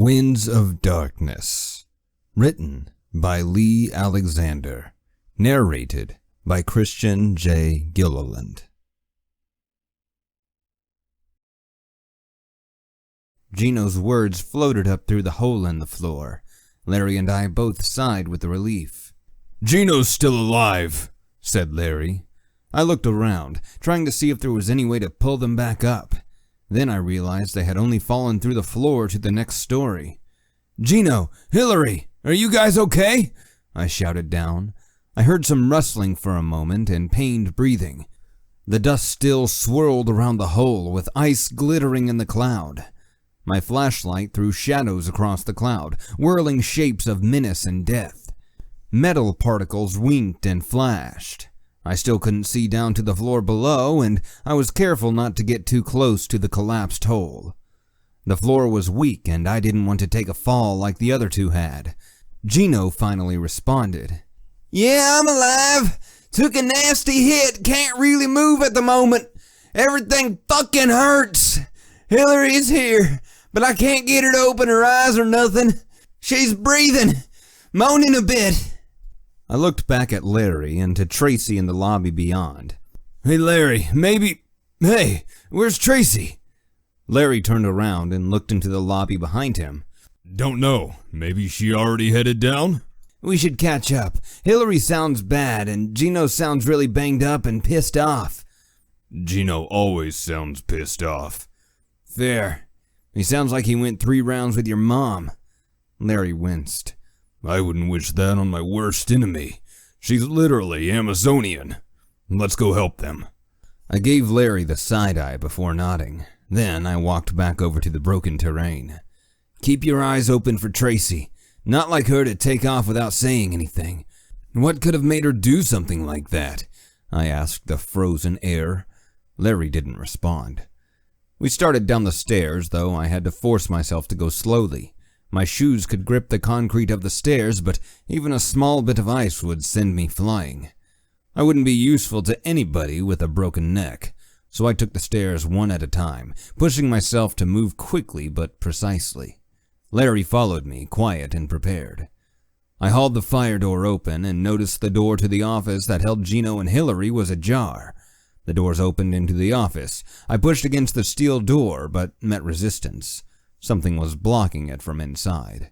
Winds of Darkness. Written by Lee Alexander. Narrated by Christian J. Gilliland. Gino's words floated up through the hole in the floor. Larry and I both sighed with relief. "Gino's still alive," said Larry. I looked around, trying to see if there was any way to pull them back up. Then I realized they had only fallen through the floor to the next story. "Gino! Hillary! Are you guys okay?" I shouted down. I heard some rustling for a moment and pained breathing. The dust still swirled around the hole, with ice glittering in the cloud. My flashlight threw shadows across the cloud, whirling shapes of menace and death. Metal particles winked and flashed. I still couldn't see down to the floor below, and I was careful not to get too close to the collapsed hole. The floor was weak, and I didn't want to take a fall like the other two had. Gino finally responded. "Yeah, I'm alive. Took a nasty hit. Can't really move at the moment. Everything fucking hurts. Hillary is here, but I can't get her to open her eyes or nothing. She's breathing, moaning a bit." I looked back at Larry and to Tracy in the lobby beyond. "Hey, Larry, Hey, where's Tracy?" Larry turned around and looked into the lobby behind him. "Don't know. Maybe she already headed down?" "We should catch up. Hillary sounds bad, and Gino sounds really banged up and pissed off." "Gino always sounds pissed off." "Fair. He sounds like he went 3 rounds with your mom." Larry winced. "I wouldn't wish that on my worst enemy. She's literally Amazonian. Let's go help them." I gave Larry the side-eye before nodding. Then I walked back over to the broken terrain. "Keep your eyes open for Tracy. Not like her to take off without saying anything." "What could have made her do something like that?" I asked the frozen air. Larry didn't respond. We started down the stairs, though I had to force myself to go slowly. My shoes could grip the concrete of the stairs, but even a small bit of ice would send me flying. I wouldn't be useful to anybody with a broken neck, so I took the stairs one at a time, pushing myself to move quickly but precisely. Larry followed me, quiet and prepared. I hauled the fire door open and noticed the door to the office that held Gino and Hillary was ajar. The doors opened into the office. I pushed against the steel door, but met resistance. Something was blocking it from inside.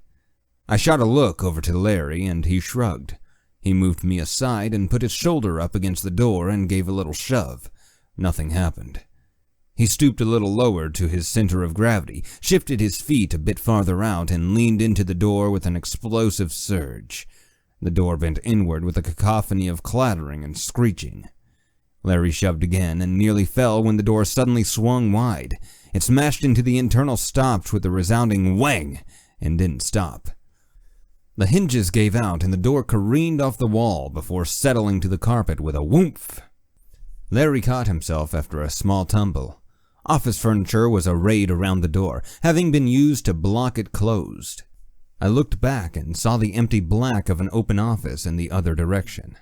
I shot a look over to Larry, and he shrugged. He moved me aside and put his shoulder up against the door and gave a little shove. Nothing happened. He stooped a little lower to his center of gravity, shifted his feet a bit farther out, and leaned into the door with an explosive surge. The door bent inward with a cacophony of clattering and screeching. Larry shoved again and nearly fell when the door suddenly swung wide. It smashed into the internal stops with a resounding whang and didn't stop. The hinges gave out and the door careened off the wall before settling to the carpet with a whoomph. Larry caught himself after a small tumble. Office furniture was arrayed around the door, having been used to block it closed. I looked back and saw the empty black of an open office in the other direction.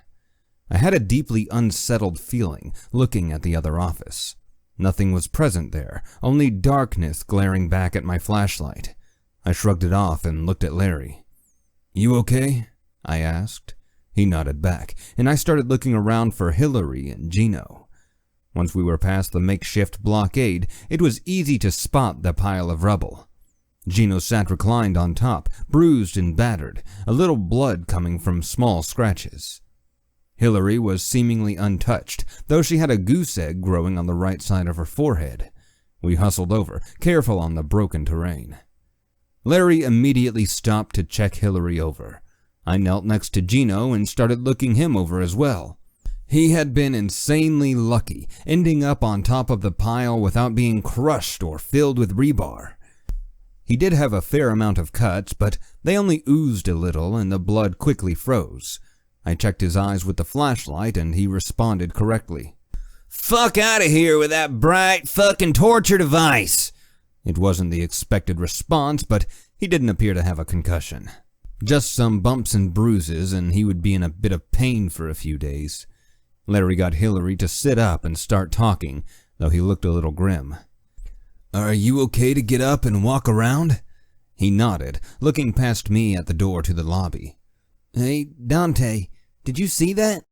I had a deeply unsettled feeling looking at the other office. Nothing was present there, only darkness glaring back at my flashlight. I shrugged it off and looked at Larry. "You okay?" I asked. He nodded back, and I started looking around for Hillary and Gino. Once we were past the makeshift blockade, it was easy to spot the pile of rubble. Gino sat reclined on top, bruised and battered, a little blood coming from small scratches. Hillary was seemingly untouched, though she had a goose egg growing on the right side of her forehead. We hustled over, careful on the broken terrain. Larry immediately stopped to check Hillary over. I knelt next to Gino and started looking him over as well. He had been insanely lucky, ending up on top of the pile without being crushed or filled with rebar. He did have a fair amount of cuts, but they only oozed a little and the blood quickly froze. I checked his eyes with the flashlight and he responded correctly. "Fuck out of here with that bright fucking torture device." It wasn't the expected response, but he didn't appear to have a concussion. Just some bumps and bruises, and he would be in a bit of pain for a few days. Larry got Hillary to sit up and start talking, though he looked a little grim. "Are you okay to get up and walk around?" He nodded, looking past me at the door to the lobby. Hey, Dante, did you see that?